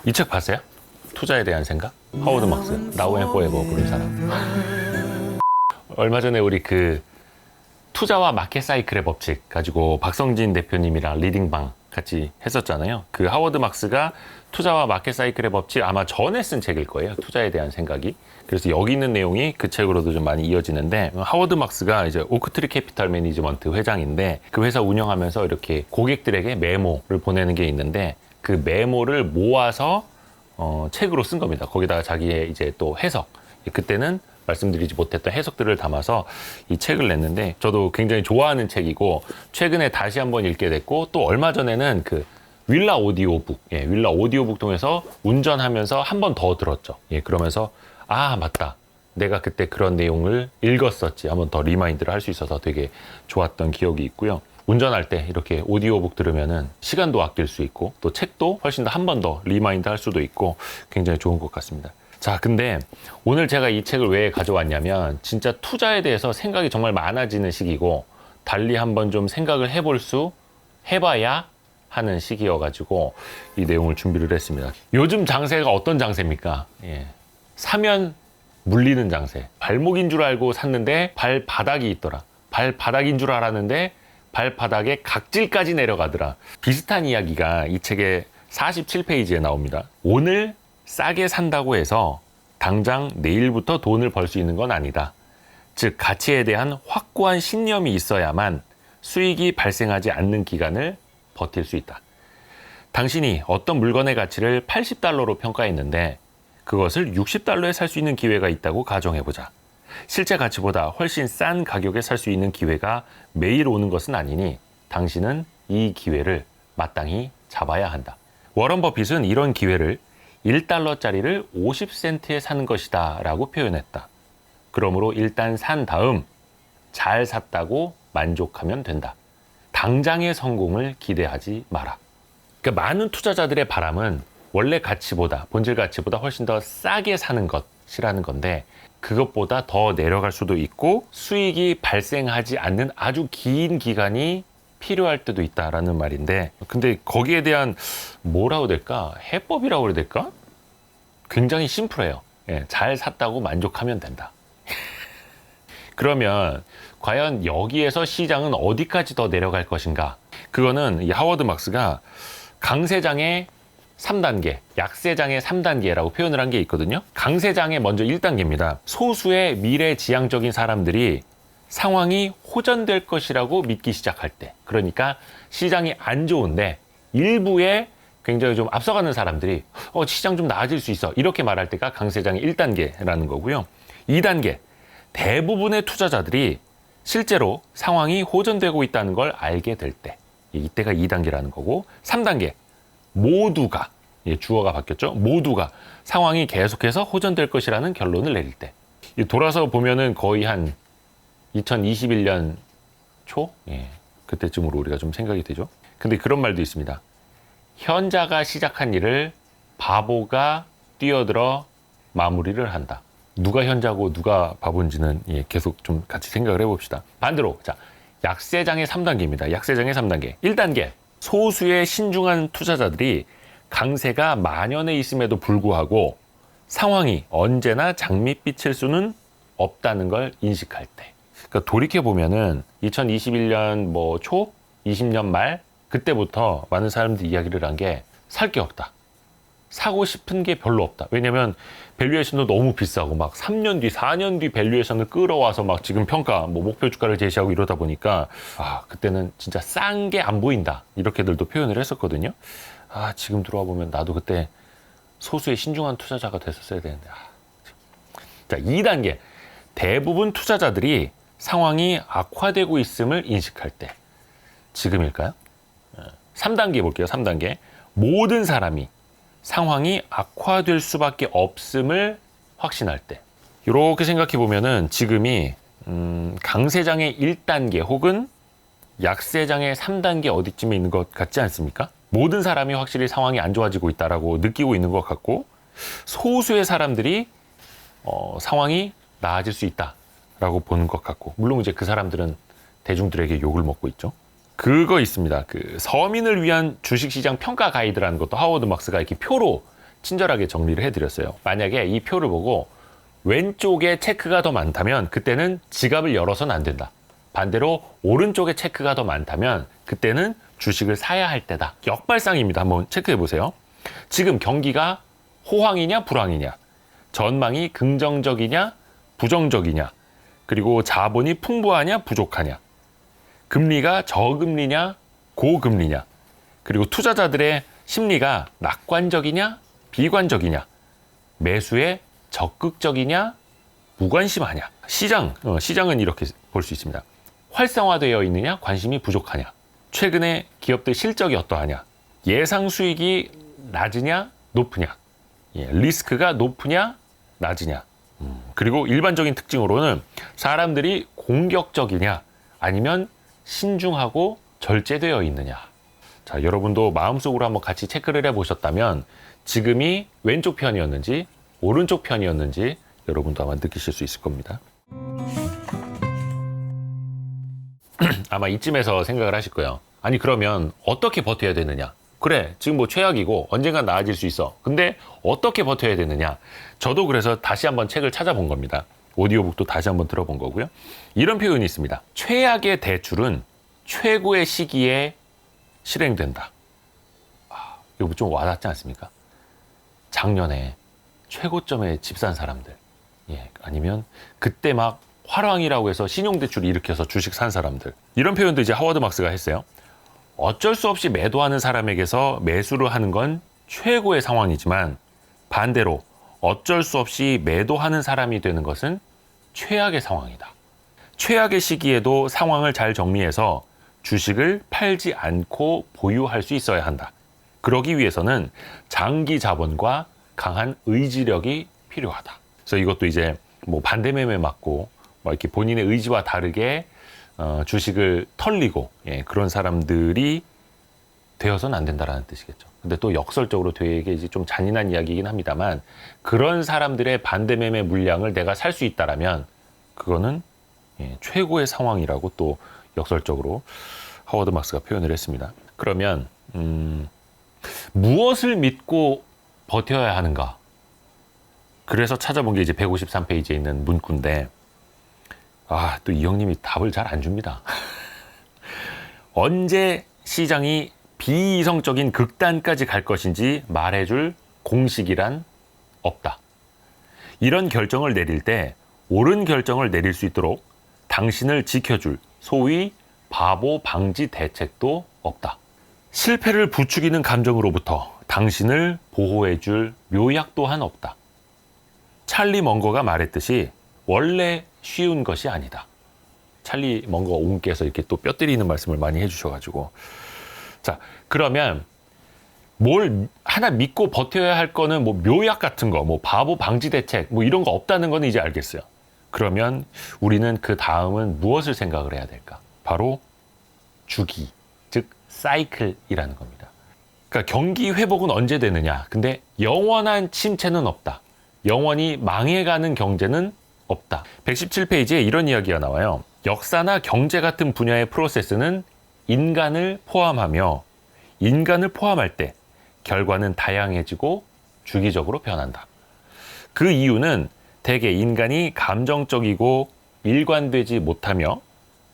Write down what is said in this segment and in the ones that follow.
이 책 봤어요? 투자에 대한 생각? 하워드 막스, Now and Forever 부른 사람. 얼마 전에 우리 그 투자와 마켓 사이클의 법칙 가지고 박성진 대표님이랑 리딩방 같이 했었잖아요. 그 하워드 막스가 투자와 마켓 사이클의 법칙 아마 전에 쓴 책일 거예요. 투자에 대한 생각이. 그래서 여기 있는 내용이 그 책으로도 좀 많이 이어지는데, 하워드 막스가 이제 오크트리 캐피탈 매니지먼트 회장인데, 그 회사 운영하면서 이렇게 고객들에게 메모를 보내는 게 있는데, 그 메모를 모아서 책으로 쓴 겁니다. 거기다가 자기의 이제 또 해석, 그때는 말씀드리지 못했던 해석들을 담아서 이 책을 냈는데, 저도 굉장히 좋아하는 책이고 최근에 다시 한번 읽게 됐고, 또 얼마 전에는 그 윌라 오디오북, 윌라 오디오북 통해서 운전하면서 한 번 더 들었죠. 그러면서 아 맞다, 내가 그때 그런 내용을 읽었었지, 한번 더 리마인드를 할 수 있어서 되게 좋았던 기억이 있고요. 운전할 때 이렇게 오디오북 들으면은 시간도 아낄 수 있고, 또 책도 훨씬 더 한 번 더 리마인드 할 수도 있고 굉장히 좋은 것 같습니다. 자, 근데 오늘 제가 이 책을 왜 가져왔냐면, 진짜 투자에 대해서 생각이 정말 많아지는 시기고, 달리 한번 좀 생각을 해봐야 하는 시기여가지고 이 내용을 준비를 했습니다. 요즘 장세가 어떤 장세입니까? 사면 물리는 장세. 발목인 줄 알고 샀는데 발바닥이 있더라. 발바닥인 줄 알았는데 발바닥에 각질까지 내려가더라. 비슷한 이야기가 이 책의 47페이지에 나옵니다. 오늘 싸게 산다고 해서 당장 내일부터 돈을 벌 수 있는 건 아니다. 즉, 가치에 대한 확고한 신념이 있어야만 수익이 발생하지 않는 기간을 버틸 수 있다. 당신이 어떤 물건의 가치를 $80로 평가했는데 그것을 $60에 살 수 있는 기회가 있다고 가정해보자. 실제 가치보다 훨씬 싼 가격에 살 수 있는 기회가 매일 오는 것은 아니니 당신은 이 기회를 마땅히 잡아야 한다. 워런 버핏은 이런 기회를 $1짜리를 50센트에 사는 것이다 라고 표현했다. 그러므로 일단 산 다음 잘 샀다고 만족하면 된다. 당장의 성공을 기대하지 마라. 그러니까 많은 투자자들의 바람은 원래 가치보다, 본질 가치보다 훨씬 더 싸게 사는 것이라는 건데, 그것보다 더 내려갈 수도 있고 수익이 발생하지 않는 아주 긴 기간이 필요할 때도 있다라는 말인데, 근데 거기에 대한 뭐라고 될까? 해법이라고 해야 될까? 굉장히 심플해요. 잘 샀다고 만족하면 된다. 그러면 과연 여기에서 시장은 어디까지 더 내려갈 것인가? 그거는 이 하워드 막스가 강세장의 3단계, 약세장의 3단계라고 표현을 한 게 있거든요. 강세장의 먼저 1단계입니다. 소수의 미래지향적인 사람들이 상황이 호전될 것이라고 믿기 시작할 때, 그러니까 시장이 안 좋은데 일부의 굉장히 좀 앞서가는 사람들이 시장 좀 나아질 수 있어, 이렇게 말할 때가 강세장의 1단계라는 거고요. 2단계, 대부분의 투자자들이 실제로 상황이 호전되고 있다는 걸 알게 될 때, 이때가 2단계라는 거고, 3단계, 모두가, 주어가 바뀌었죠? 모두가 상황이 계속해서 호전될 것이라는 결론을 내릴 때. 돌아서 보면은 거의 한 2021년 초? 그때쯤으로 우리가 좀 생각이 되죠. 근데 그런 말도 있습니다. 현자가 시작한 일을 바보가 뛰어들어 마무리를 한다. 누가 현자고 누가 바본지는 계속 좀 같이 생각을 해봅시다. 반대로, 자, 약세장의 3단계입니다. 약세장의 3단계. 1단계, 소수의 신중한 투자자들이 강세가 만연해 있음에도 불구하고 상황이 언제나 장밋빛일 수는 없다는 걸 인식할 때. 그러니까 돌이켜보면은 2021년 초, 20년 말, 그때부터 많은 사람들이 이야기를 한 게 살 게 없다. 사고 싶은 게 별로 없다. 왜냐면 밸류에이션도 너무 비싸고 막 3년 뒤, 4년 뒤 밸류에이션을 끌어와서 막 지금 평가, 목표 주가를 제시하고 이러다 보니까 그때는 진짜 싼 게 안 보인다. 이렇게들도 표현을 했었거든요. 지금 들어와 보면 나도 그때 소수의 신중한 투자자가 됐었어야 되는데. 자, 2단계. 대부분 투자자들이 상황이 악화되고 있음을 인식할 때. 지금일까요? 3단계 볼게요. 3단계. 모든 사람이 상황이 악화될 수밖에 없음을 확신할 때. 이렇게 생각해 보면은 지금이 강세장의 1단계 혹은 약세장의 3단계 어디쯤에 있는 것 같지 않습니까? 모든 사람이 확실히 상황이 안 좋아지고 있다라고 느끼고 있는 것 같고, 소수의 사람들이 상황이 나아질 수 있다라고 보는 것 같고, 물론 이제 그 사람들은 대중들에게 욕을 먹고 있죠. 그거 있습니다. 그 서민을 위한 주식시장 평가 가이드라는 것도 하워드 막스가 이렇게 표로 친절하게 정리를 해드렸어요. 만약에 이 표를 보고 왼쪽에 체크가 더 많다면 그때는 지갑을 열어서는 안 된다. 반대로 오른쪽에 체크가 더 많다면 그때는 주식을 사야 할 때다. 역발상입니다. 한번 체크해 보세요. 지금 경기가 호황이냐 불황이냐, 전망이 긍정적이냐 부정적이냐, 그리고 자본이 풍부하냐 부족하냐, 금리가 저금리냐 고금리냐, 그리고 투자자들의 심리가 낙관적이냐 비관적이냐, 매수에 적극적이냐 무관심하냐. 시장은 이렇게 볼 수 있습니다. 활성화되어 있느냐 관심이 부족하냐, 최근에 기업들 실적이 어떠하냐, 예상 수익이 낮으냐 높으냐, 리스크가 높으냐 낮으냐, 그리고 일반적인 특징으로는 사람들이 공격적이냐 아니면 신중하고 절제되어 있느냐. 자, 여러분도 마음속으로 한번 같이 체크를 해보셨다면 지금이 왼쪽 편이었는지 오른쪽 편이었는지 여러분도 아마 느끼실 수 있을 겁니다. 아마 이쯤에서 생각을 하실 거예요. 아니 그러면 어떻게 버텨야 되느냐. 그래 지금 뭐 최악이고 언젠간 나아질 수 있어. 근데 어떻게 버텨야 되느냐. 저도 그래서 다시 한번 책을 찾아본 겁니다. 오디오북도 다시 한번 들어본 거고요. 이런 표현이 있습니다. 최악의 대출은 최고의 시기에 실행된다. 이거 좀 와닿지 않습니까? 작년에 최고점에 집 산 사람들, 아니면 그때 막 화랑이라고 해서 신용대출 일으켜서 주식 산 사람들, 이런 표현도 이제 하워드 막스가 했어요. 어쩔 수 없이 매도하는 사람에게서 매수를 하는 건 최고의 상황이지만 반대로 어쩔 수 없이 매도하는 사람이 되는 것은 최악의 상황이다. 최악의 시기에도 상황을 잘 정리해서 주식을 팔지 않고 보유할 수 있어야 한다. 그러기 위해서는 장기 자본과 강한 의지력이 필요하다. 그래서 이것도 이제 뭐 반대매매 맞고 뭐 이렇게 본인의 의지와 다르게 주식을 털리고 그런 사람들이 되어서는 안 된다라는 뜻이겠죠. 근데 또 역설적으로 되게 이제 좀 잔인한 이야기이긴 합니다만 그런 사람들의 반대매매 물량을 내가 살 수 있다라면 그거는 최고의 상황이라고 또 역설적으로 하워드 막스가 표현을 했습니다. 그러면 무엇을 믿고 버텨야 하는가? 그래서 찾아본 게 이제 153페이지에 있는 문구인데 또 이 형님이 답을 잘 안 줍니다. 언제 시장이 비이성적인 극단까지 갈 것인지 말해줄 공식이란 없다. 이런 결정을 내릴 때 옳은 결정을 내릴 수 있도록 당신을 지켜줄 소위 바보 방지 대책도 없다. 실패를 부추기는 감정으로부터 당신을 보호해줄 묘약 또한 없다. 찰리 먼거가 말했듯이 원래 쉬운 것이 아니다. 찰리 먼거 옹께서 이렇게 또 뼈 때리는 말씀을 많이 해주셔가지고, 자 그러면 뭘 하나 믿고 버텨야 할 거는 뭐 묘약 같은 거, 뭐 바보 방지 대책 뭐 이런 거 없다는 거는 이제 알겠어요. 그러면 우리는 그 다음은 무엇을 생각을 해야 될까? 바로 주기, 즉 사이클이라는 겁니다. 그러니까 경기 회복은 언제 되느냐? 근데 영원한 침체는 없다. 영원히 망해가는 경제는 없다. 117페이지에 이런 이야기가 나와요. 역사나 경제 같은 분야의 프로세스는 인간을 포함하며 인간을 포함할 때 결과는 다양해지고 주기적으로 변한다. 그 이유는 대개 인간이 감정적이고 일관되지 못하며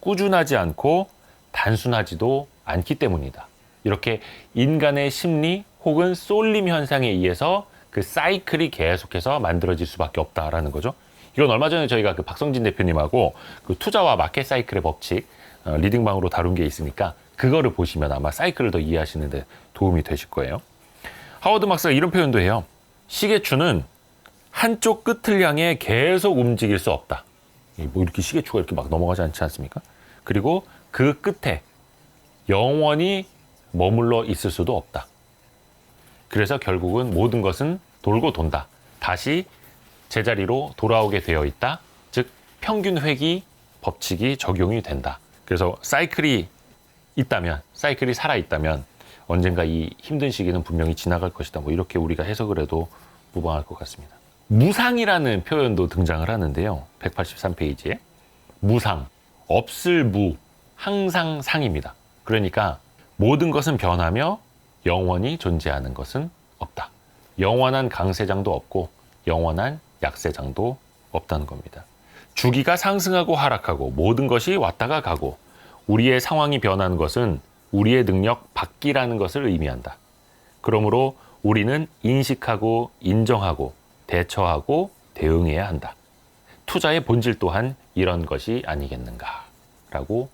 꾸준하지 않고 단순하지도 않기 때문이다. 이렇게 인간의 심리 혹은 쏠림 현상에 의해서 그 사이클이 계속해서 만들어질 수밖에 없다라는 거죠. 이건 얼마 전에 저희가 그 박성진 대표님하고 그 투자와 마켓 사이클의 법칙 리딩방으로 다룬 게 있으니까 그거를 보시면 아마 사이클을 더 이해하시는 데 도움이 되실 거예요. 하워드 막스가 이런 표현도 해요. 시계추는 한쪽 끝을 향해 계속 움직일 수 없다. 뭐 이렇게 시계추가 이렇게 막 넘어가지 않지 않습니까? 그리고 그 끝에 영원히 머물러 있을 수도 없다. 그래서 결국은 모든 것은 돌고 돈다. 다시 제자리로 돌아오게 되어 있다. 즉 평균 회귀 법칙이 적용이 된다. 그래서 사이클이 있다면, 사이클이 살아있다면 언젠가 이 힘든 시기는 분명히 지나갈 것이다. 뭐 이렇게 우리가 해석을 해도 무방할 것 같습니다. 무상이라는 표현도 등장을 하는데요. 183페이지에 무상, 없을 무, 항상 상입니다. 그러니까 모든 것은 변하며 영원히 존재하는 것은 없다. 영원한 강세장도 없고 영원한 약세장도 없다는 겁니다. 주기가 상승하고 하락하고 모든 것이 왔다가 가고 우리의 상황이 변하는 것은 우리의 능력 밖이라는 것을 의미한다. 그러므로 우리는 인식하고 인정하고 대처하고 대응해야 한다. 투자의 본질 또한 이런 것이 아니겠는가 라고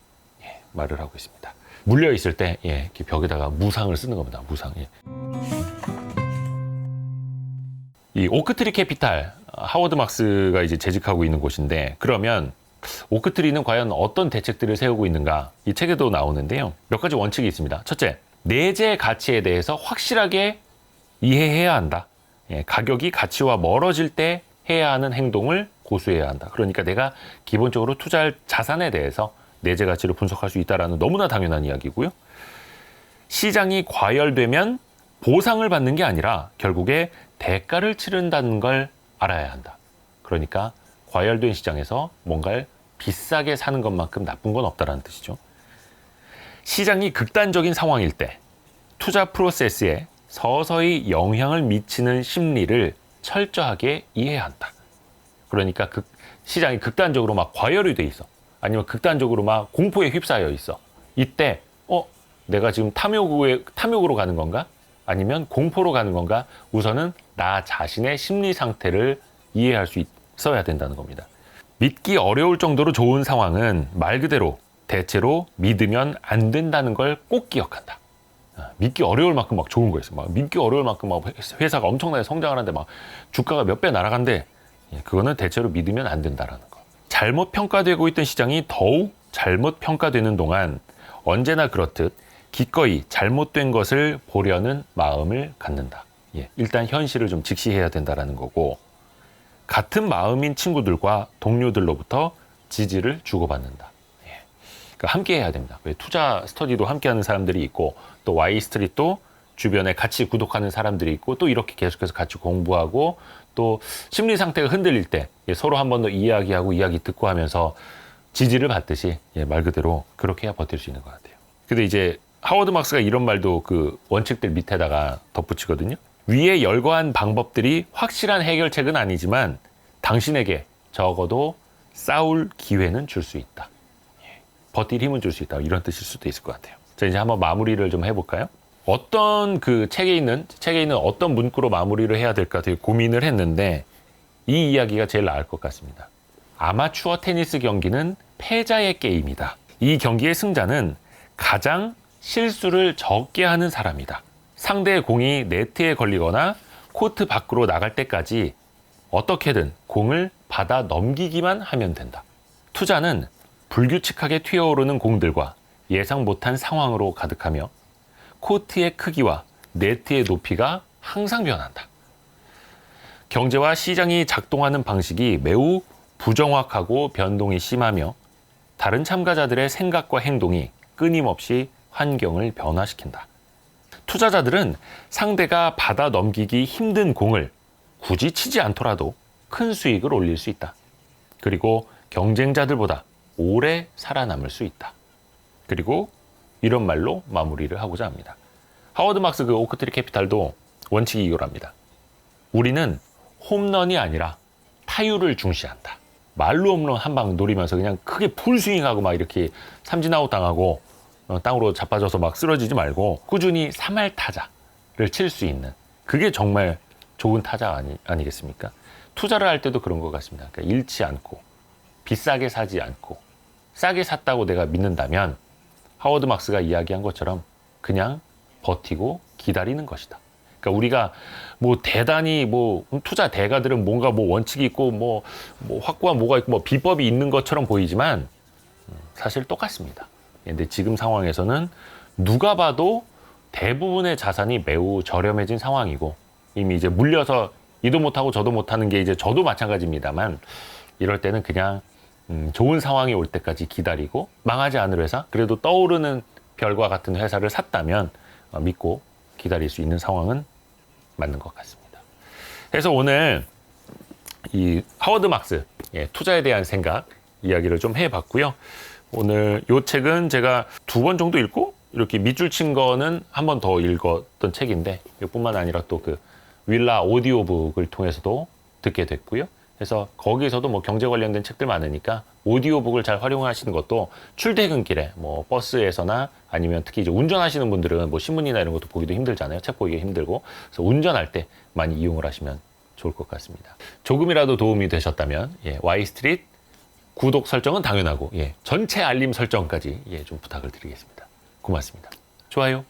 말을 하고 있습니다. 물려 있을 때 이렇게 벽에다가 무상을 쓰는 겁니다. 무상. 이 오크트리 캐피탈 하워드 막스가 이제 재직하고 있는 곳인데, 그러면 오크트리는 과연 어떤 대책들을 세우고 있는가, 이 책에도 나오는데요. 몇 가지 원칙이 있습니다. 첫째, 내재 가치에 대해서 확실하게 이해해야 한다. 가격이 가치와 멀어질 때 해야 하는 행동을 고수해야 한다. 그러니까 내가 기본적으로 투자할 자산에 대해서 내재 가치를 분석할 수 있다는 너무나 당연한 이야기고요. 시장이 과열되면 보상을 받는 게 아니라 결국에 대가를 치른다는 걸 알아야 한다. 그러니까 과열된 시장에서 뭔가를 비싸게 사는 것만큼 나쁜 건 없다는 뜻이죠. 시장이 극단적인 상황일 때 투자 프로세스에 서서히 영향을 미치는 심리를 철저하게 이해해야 한다. 그러니까 시장이 극단적으로 막 과열이 돼 있어. 아니면 극단적으로 막 공포에 휩싸여 있어. 이때 내가 지금 탐욕으로 가는 건가? 아니면 공포로 가는 건가? 우선은 나 자신의 심리 상태를 이해할 수 있어야 된다는 겁니다. 믿기 어려울 정도로 좋은 상황은 말 그대로 대체로 믿으면 안 된다는 걸 꼭 기억한다. 믿기 어려울 만큼 막 좋은 거였어. 막 믿기 어려울 만큼 막 회사가 엄청나게 성장을 하는데 막 주가가 몇 배 날아간대. 그거는 대체로 믿으면 안 된다라는 거. 잘못 평가되고 있던 시장이 더욱 잘못 평가되는 동안 언제나 그렇듯 기꺼이 잘못된 것을 보려는 마음을 갖는다. 일단 현실을 좀 직시해야 된다라는 거고, 같은 마음인 친구들과 동료들로부터 지지를 주고받는다. 그러니까 함께 해야 됩니다. 투자 스터디도 함께 하는 사람들이 있고, 또 Y스트릿도 주변에 같이 구독하는 사람들이 있고, 또 이렇게 계속해서 같이 공부하고, 또 심리 상태가 흔들릴 때 서로 한 번 더 이야기하고 이야기 듣고 하면서 지지를 받듯이 말 그대로 그렇게 해야 버틸 수 있는 것 같아요. 근데 이제 하워드 막스가 이런 말도 그 원칙들 밑에다가 덧붙이거든요. 위에 열거한 방법들이 확실한 해결책은 아니지만 당신에게 적어도 싸울 기회는 줄 수 있다. 버틸 힘은 줄 수 있다. 이런 뜻일 수도 있을 것 같아요. 자, 이제 한번 마무리를 좀 해볼까요? 어떤 그 책에 있는 어떤 문구로 마무리를 해야 될까 되게 고민을 했는데, 이 이야기가 제일 나을 것 같습니다. 아마추어 테니스 경기는 패자의 게임이다. 이 경기의 승자는 가장 실수를 적게 하는 사람이다. 상대의 공이 네트에 걸리거나 코트 밖으로 나갈 때까지 어떻게든 공을 받아 넘기기만 하면 된다. 투자는 불규칙하게 튀어오르는 공들과 예상 못한 상황으로 가득하며 코트의 크기와 네트의 높이가 항상 변한다. 경제와 시장이 작동하는 방식이 매우 부정확하고 변동이 심하며 다른 참가자들의 생각과 행동이 끊임없이 환경을 변화시킨다. 투자자들은 상대가 받아 넘기기 힘든 공을 굳이 치지 않더라도 큰 수익을 올릴 수 있다. 그리고 경쟁자들보다 오래 살아남을 수 있다. 그리고 이런 말로 마무리를 하고자 합니다. 하워드 막스 그 오크트리 캐피탈도 원칙이 이거랍니다. 우리는 홈런이 아니라 타율을 중시한다. 말로 홈런 한 방 노리면서 그냥 크게 풀스윙하고 막 이렇게 삼진아웃 당하고 땅으로 자빠져서 막 쓰러지지 말고 꾸준히 3할 타자를 칠 수 있는, 그게 정말 좋은 타자 아니겠습니까? 투자를 할 때도 그런 것 같습니다. 그러니까 잃지 않고 비싸게 사지 않고 싸게 샀다고 내가 믿는다면 하워드 막스가 이야기한 것처럼 그냥 버티고 기다리는 것이다. 그러니까 우리가 뭐 대단히 뭐 투자 대가들은 뭔가 뭐 원칙이 있고 뭐 확고한 뭐가 있고 뭐 비법이 있는 것처럼 보이지만 사실 똑같습니다. 근데 지금 상황에서는 누가 봐도 대부분의 자산이 매우 저렴해진 상황이고, 이미 이제 물려서 이도 못하고 저도 못하는 게 이제 저도 마찬가지입니다만, 이럴 때는 그냥 좋은 상황이 올 때까지 기다리고, 망하지 않을 회사, 그래도 떠오르는 별과 같은 회사를 샀다면 믿고 기다릴 수 있는 상황은 맞는 것 같습니다. 그래서 오늘 이 하워드 막스 투자에 대한 생각 이야기를 좀 해봤고요. 오늘 요 책은 제가 2번 정도 읽고 이렇게 밑줄 친 거는 한 번 더 읽었던 책인데 이뿐만 아니라 또 그 윌라 오디오북을 통해서도 듣게 됐고요. 그래서 거기서도 뭐 경제 관련된 책들 많으니까 오디오북을 잘 활용하시는 것도 출퇴근길에 뭐 버스에서나 아니면 특히 이제 운전하시는 분들은 뭐 신문이나 이런 것도 보기도 힘들잖아요. 책 보기가 힘들고. 그래서 운전할 때 많이 이용을 하시면 좋을 것 같습니다. 조금이라도 도움이 되셨다면 Y스트릿 구독 설정은 당연하고 전체 알림 설정까지 좀 부탁을 드리겠습니다. 고맙습니다. 좋아요.